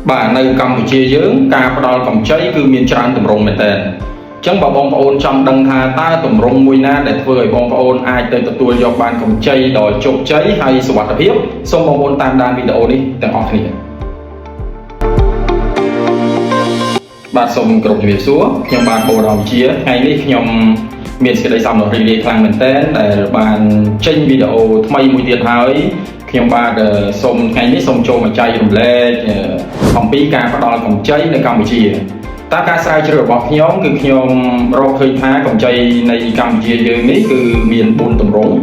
បាទនៅកម្ពុជាយើងការផ្ដល់កម្ចីគឺមានច្រើនទម្រង់មែនតើអញ្ចឹងបើបងប្អូនចង់ដឹងថាតើទម្រង់មួយណាដែលធ្វើឲ្យបងប្អូនអាចទៅទទួលយកបានកម្ចីដោយជោគជ័យហើយសុវត្ថិភាពសូមបងប្អូនតាមដានវីដេអូនេះទាំងអស់គ្នាបាទសូមគោរពជំរាបសួរខ្ញុំបាទបូររំជាថ្ងៃនេះខ្ញុំមានសេចក្តីសប្បុរសរីករាយខ្លាំងមែនទែនដែលបានចេញវីដេអូថ្មីមួយទៀតហើយខ្ញុំបាទសូមថ្ងៃនេះសូមចូលមកចែករំលែកអំពីការផ្ដល់កម្ចីនៅកម្ពុជាតើការស្រាវជ្រាវរបស់ខ្ញុំគឺខ្ញុំរកឃើញថាកម្ចីនៅកម្ពុជាយើងនេះគឺមាន4ទម្រង់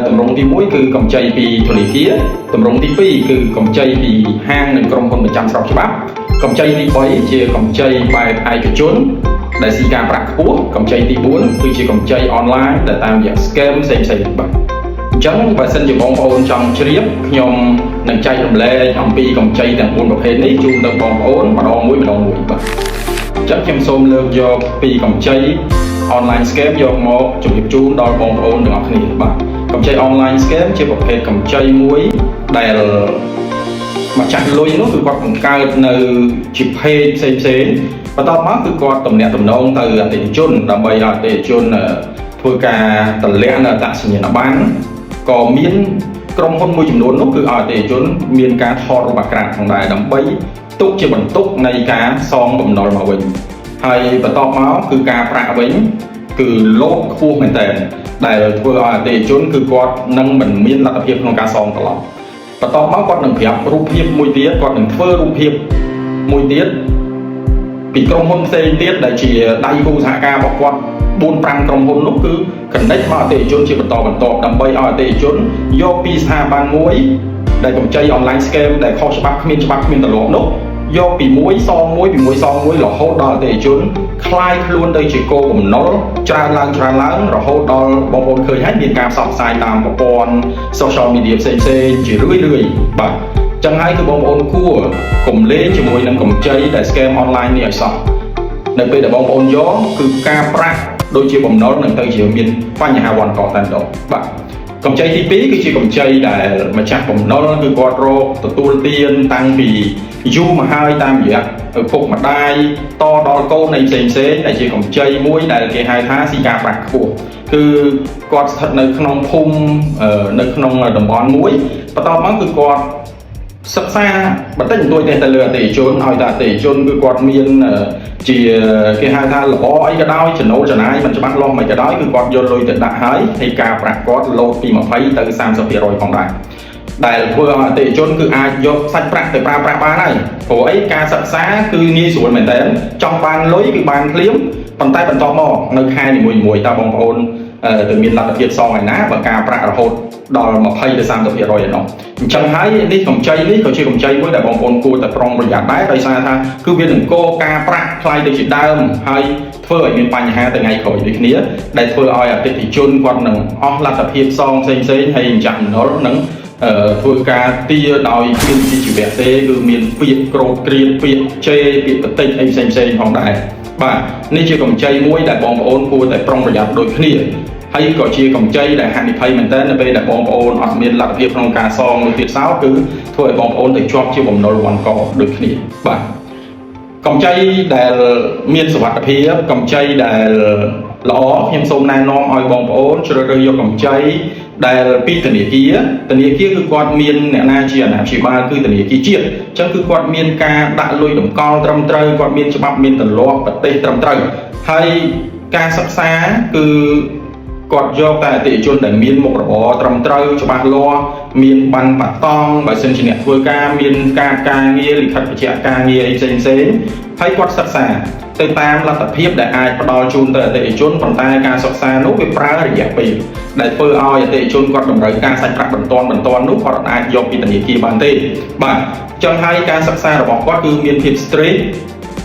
ទម្រង់ទី1គឺកម្ចីពីធនាគារទម្រង់ទី2គឺកម្ចីពីហាងនិងក្រុមហ៊ុនប្រចាំស្របច្បាប់កម្ចីទី3ជាកម្ចីបែបឯកជនដែលស៊ីការប្រាក់ខ្ពស់កម្ចីទី4គឺជាកម្ចីអនឡាញដែលតាមរយៈ scam ផ្សេងៗបាទអញ្ចឹងបើសិនជាបងប្អូនចង់ជ្រាបខ្ញុំនឹងចែករំលែកអំពីកម្ចីទាំង4ប្រភេទនេះជូនដល់បងប្អូនម្ដងមួយបាទអញ្ចឹងខ្ញុំសូមលើកយកពីកម្ចី online scam យកមកជម្រាបជូនដល់បងប្អូនទាំងអស់គ្នាបាទកម្ចី online scam ជាប្រភេទកម្ចីមួយដែលម្ចាស់លុយនោះគឺគាត់បង្កើតនៅជា page ផ្សេងៗបន្ទាប់មកគឺគាត់ទំនាក់ទំនងទៅអតិថិជនដើម្បីឲ្យអតិថិជនធ្វើការតម្លាក់នៅអត្តសញ្ញាណប័ណ្ណក៏មានក្រុមហ៊ុនមួយចំនួននោះគឺឲ្យអតិថិជនមានការថតរូបអាក្រាតផងដែរដើម្បីទុកជាបន្ទុកនៃការសងបំណុលមកវិញហើយបន្ទាប់មកគឺការប្រាក់វិញគឺលោភខ្ពស់មែនតើដែលធ្វើឲ្យអតិថិជនគឺគាត់នឹងមិនមានលទ្ធភាពក្នុងការសងត្រឡប់បន្ទាប់មកគាត់នឹងប្រាប់រូបភាពមួយទៀតគាត់នឹងធ្វើរូបភាពមួយទៀតពីក្រុមហ៊ុនផ្សេងទៀតដែលជាដៃគូសហការរបស់គាត់ 4-5 ក្រុមហ៊ុននោះគឺកណ្ដេញមកអតិថិជនជាបន្តបន្ទាប់ដើម្បីឲ្យអតិថិជនយកពីស្ថាប័នមួយដែលកម្ចី online scam ដែលខុសច្បាប់គ្មានទម្លាប់នោះយកពីមួយសងមួយរហូតដល់អតិថិជនคล้ายខ្លួនទៅជាគោលបំណុលច្រើនឡើងរហូតដល់បងប្អូនឃើញហើយមានការផ្សព្វផ្សាយតាមប្រព័ន្ធ social media ផ្សេងៗជារឿយបាទចឹងហើយគឺបងប្អូនគួរកុំលេងជាមួយនឹងកម្ចីដែល scam online នេះឲ្យសោះនៅពេលដែលបងប្អូនយកគឺការប្រាក់ដូចជាបំណុលនឹងទៅជាមានបញ្ហាវ៉ាន់កតែម្ដងបាទកម្ចីទី2គឺជាកម្ចីដែលម្ចាស់បំណុលគឺគាត់រកទទួលទានតាំងពីយូរមកហើយតាមរយៈឪពុកម្ដាយតដល់កូននៃផ្សេងដែលជាកម្ចីមួយដែលគេហៅថាស៊ីការប្រាក់ខ្ពស់គឺគាត់ស្ថិតនៅក្នុងភូមិនៅក្នុងតំបន់មួយបន្ទាប់មកគឺគាត់សិក្សាបន្តិចបន្តួចទៅលើអតិថិជនឲ្យតែអតិថិជនគឺគាត់មានជាគេហៅថាល្អអីក៏ដោយចំណូលចំណាយមិនច្បាស់លាស់មិនក៏ដោយគឺគាត់យកលុយទៅដាក់ហើយការប្រាក់គាត់លោតពី20ទៅ30% ផងដែរដែលធ្វើឲ្យអតិថិជនគឺអាចយកសាច់ប្រាក់ទៅប្រើប្រាស់បានហើយព្រោះអីការសិក្សាគឺងាយស្រួលមែនតើចង់បានលុយគឺបានភ្លាមប៉ុន្តែបន្តមកនៅខែនីមួយៗតើបងប្អូនទៅមានលទ្ធភាពសងឯណាបើការប្រាក់រហូតដល់20ទៅ30% ឯនោះអញ្ចឹងហើយនេះកម្ចីនេះក៏ជាកម្ចីមួយដែលបងប្អូនគួរតែប្រុងប្រយ័ត្នដែរដោយសារថាគឺវានឹងកោការប្រាក់ថ្លៃទៅជាដើមហើយធ្វើឲ្យមានបញ្ហាថ្ងៃក្រោយដូចគ្នាដែលធ្វើឲ្យអតិថិជនគាត់នឹងអស់លទ្ធភាពសងផ្សេងហើយម្ចាស់បំណុលនឹងធ្វើការទាដោយគ្មានជីវៈទេគឺមានពាក្យក្រោតក្រៀតពាក្យជេរពាក្យបន្តិចអីផ្សេងផងដែរបាទនេះជាកម្ចីមួយដែលបងប្អូនគួរតែប្រុងប្រយ័ត្នដូចគ្នាហើយក៏ជាកម្ចីដែលហានិភ័យមែនទែននៅពេលដែលបងប្អូនអត់មានលទ្ធភាពក្នុងការសងមួយទៀតសោគឺធ្វើឲ្យបងប្អូនទៅជាប់ជាបំណុលវ៉ាន់កដូចគ្នាបាទកម្ចីដែលមានសុវត្ថិភាពកម្ចីដែលល្អខ្ញុំសូមណែនាំឲ្យបងប្អូនជ្រើសរើសយកកម្ចីដែលពីធនាគារគឺគាត់មានអ្នកណាជាអាណាព្យាបាលគឺធនាគារជាតិអញ្ចឹងគឺគាត់មានការដាក់លុយតម្កល់ត្រឹមត្រូវគាត់មានច្បាប់មានទម្លាប់ប្រទេសត្រឹមត្រូវហើយការសិក្សាគឺគាត់យកតែអតិថិជនដែលមានមុខរបរត្រឹមត្រូវច្បាស់លាស់មានប័ណ្ណបតង់បើសិនជាអ្នកធ្វើការមានការងារលិខិតបញ្ជាក់ការងារអីផ្សេងហើយគាត់សិក្សាទៅតាមលទ្ធភាពដែលអាចផ្ដល់ជូនទៅអតិថិជនប៉ុន្តែការសិក្សានោះវាប្រើរយៈពេលដែលធ្វើឲ្យអតិថិជនគាត់តម្រូវការសាច់ប្រាក់បន្ទាន់នោះគាត់អាចយកពីធនាគារបានទេបាទចឹងហើយការសិក្សារបស់គាត់គឺមានភាព strict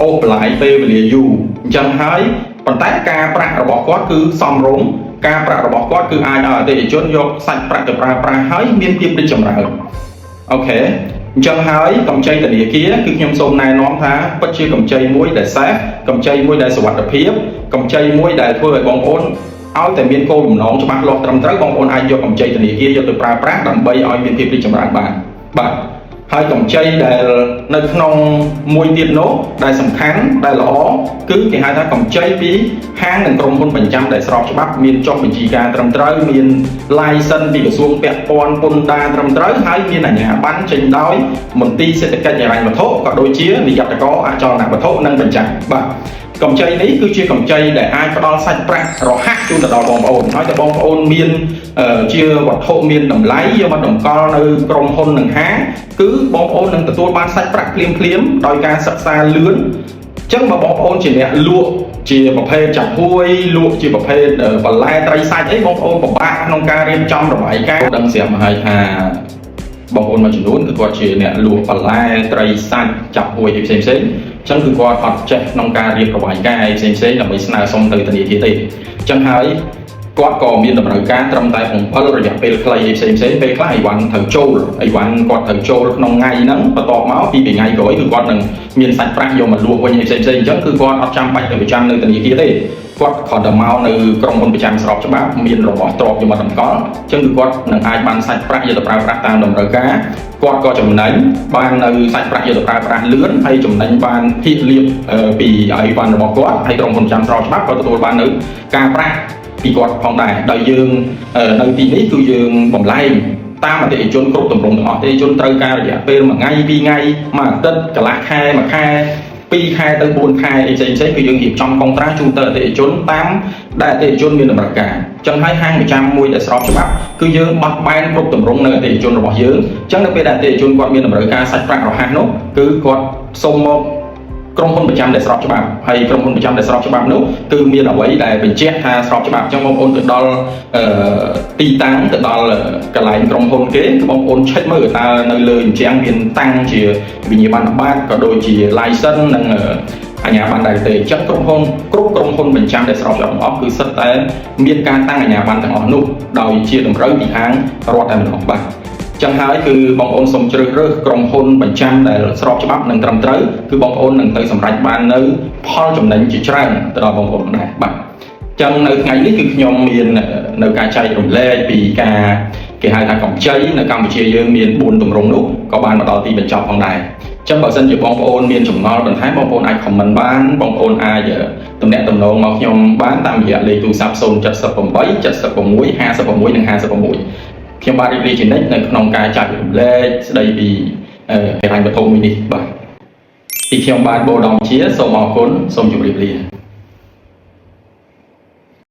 អូសបន្លាយពេលវេលាយូរអញ្ចឹងហើយប៉ុន្តែការប្រាក់របស់គាត់គឺសមរម្យការប្រាក់របស់គាត់គឺអាចឲ្យអតិថិជនយកសាច់ប្រាក់ទៅប្រើប្រាស់ហើយមានភាពរីកចម្រើនអូខេអញ្ចឹងហើយកម្ចីធនាគារគឺខ្ញុំសូមណែនាំថាពិតជាកម្ចីមួយដែលសេះកម្ចីមួយដែលសុវត្ថិភាពកម្ចីមួយដែលធ្វើឲ្យបងប្អូនឲ្យតែមានគោលបំណងច្បាស់លាស់ត្រឹមត្រូវបងប្អូនអាចយកកម្ចីធនាគារយកទៅប្រើប្រាស់ដើម្បីឲ្យមានភាពរីកចម្រើនបានបាទ ហើយកម្ចីដែលនៅក្នុងមួយទៀតនោះដែលសំខាន់ដែលល្អគឺគេហៅថាកម្ចីពីហាងនិងក្រុមហ៊ុនបញ្ចាំដែលស្របច្បាប់មានចុះបញ្ជីការត្រឹមត្រូវមាន license ពីក្រសួងពាក់ព័ន្ធពន្ធដារត្រឹមត្រូវហើយមានអាជ្ញាប័ណ្ណចេញដោយមន្ទីរសេដ្ឋកិច្ចហិរញ្ញវត្ថុក៏ដូចជានាយកអចលនវត្ថុនិងបញ្ចាំបាទកម្ចីនេះគឺជាកម្ចីដែលអាចផ្ដល់សាច់ប្រាក់រហ័សជូនទៅដល់បងប្អូនហើយតែបងប្អូនមានជាវត្ថុមានតម្លៃយកមកតម្កល់នៅក្រុមហ៊ុននឹងហាងគឺបងប្អូននឹងទទួលបានសាច់ប្រាក់ភ្លាមដោយការសិក្សាលឿនចឹងបើបងប្អូនជាអ្នកលក់ជាប្រភេទចាប់ហួយលក់ជាប្រភេទបន្លែត្រីសាច់អីបងប្អូនពិបាកក្នុងការរៀបចំរបាយការណ៍ដឹងស្រាប់មកហើយថាបងប្អូនមួយចំនួនគឺគាត់ជាអ្នកលក់បន្លែត្រីសាច់ចាប់ហួយអីផ្សេងៗចឹងគឺគាត់អត់ចេះក្នុងការរៀបរបាយការណ៍អីផ្សេងៗដើម្បីស្នើសុំទៅធនាគារទេចឹងហើយគាត់ក៏មានតម្រូវការត្រឹមតែ7រយៈពេលខ្លីផ្សេងៗពេលខ្លះអីវ៉ាន់ត្រូវចូលអីវ៉ាន់គាត់ត្រូវចូលក្នុងថ្ងៃហ្នឹងបន្ទាប់មកពីថ្ងៃក្រោយគឺគាត់នឹងមានសាច់ប្រាក់យកមកលក់វិញផ្សេងៗអញ្ចឹងគឺគាត់អត់ចាំបាច់ទៅប្រចាំនៅធនាគារទេគាត់គ្រាន់តែមកនៅក្រុមហ៊ុនប្រចាំស្របច្បាប់មានរបស់ទ្រព្យយកមកតម្កល់អញ្ចឹងគឺគាត់នឹងអាចបានសាច់ប្រាក់យកទៅប្រើប្រាស់តាមតម្រូវការគាត់ក៏ចំណេញបាននៅសាច់ប្រាក់យកទៅប្រើប្រាស់លឿនហើយចំណេញបានភាគលាភពីអីវ៉ាន់របស់គាត់ហើយក្រុមហ៊ុនប្រចាំស្របច្បាប់ក៏ទទួលបាននៅការប្រាក់ពីគាត់ផងដែរដោយយើងនៅទីនេះគឺយើងបំលែងតាមអតិថិជនគ្រប់ទម្រង់ទាំងអស់អតិថិជនត្រូវការរយៈពេល1ថ្ងៃ2ថ្ងៃ1អាទិត្យកន្លះខែ1ខែ2ខែទៅ4ខែអីផ្សេងៗគឺយើងរៀបចំកុងត្រាជូនទៅអតិថិជនតាមដែលអតិថិជនមានតម្រូវការអញ្ចឹងហើយហាងប្រចាំមួយដែលស្របច្បាប់គឺយើងបោះបែនគ្រប់ទម្រង់នៅអតិថិជនរបស់យើងអញ្ចឹងនៅពេលដែលអតិថិជនគាត់មានតម្រូវការសាច់ប្រាក់រហ័សនោះគឺគាត់សុំមកក្រុមហ៊ុនប្រចាំដែលស្របច្បាប់ហើយក្រុមហ៊ុនប្រចាំដែលស្របច្បាប់នោះគឺមានអ្វីដែលបញ្ជាក់ថាស្របច្បាប់អញ្ចឹងបងប្អូនទៅដល់ទីតាំងទៅដល់កន្លែងក្រុមហ៊ុនគេគឺបងប្អូនឆែកមើលតើនៅលើអញ្ចឹងមានតាំងជាវិញ្ញាបនបត្រក៏ដូចជា license និងអាជ្ញាប័ណ្ណដែរទេអញ្ចឹងក្រុមហ៊ុនគ្រប់ក្រុមហ៊ុនបញ្ចាំដែលស្របច្បាប់ទាំងអស់គឺសិតតែមានការតាំងអាជ្ញាប័ណ្ណទាំងអស់នោះដោយជាតម្រូវពីខាងរដ្ឋតែម្ដងបាទចឹងហើយគឺបងប្អូនសូមជ្រើសរើសក្រុមហ៊ុនបញ្ចាំដែលស្របច្បាប់និងត្រឹមត្រូវគឺបងប្អូននឹងទៅសម្រេចបាននៅផលចំណេញជាច្រើនទៅដល់បងប្អូនដែរបាទចឹងនៅថ្ងៃនេះគឺខ្ញុំមាននៅការចែករំលែកពីការគេហៅថាកម្ចីនៅកម្ពុជាយើងមាន4ទម្រង់នោះក៏បានមកដល់ទីបញ្ចប់ផងដែរចឹងបើសិនជាបងប្អូនមានចម្ងល់បន្ថែមបងប្អូនអាច comment បានបងប្អូនអាចទំនាក់ទំនងមកខ្ញុំបានតាមរយៈលេខទូរស័ព្ទ078 76 56និង56ខ្ញុំបាទរីករាយជានិច្ចនៅក្នុងការចែករំលែកស្ដីពីហិរញ្ញវត្ថុមួយនេះបាទពីខ្ញុំបាទបូរដំជាសូមអរគុណសូមជម្រាបលា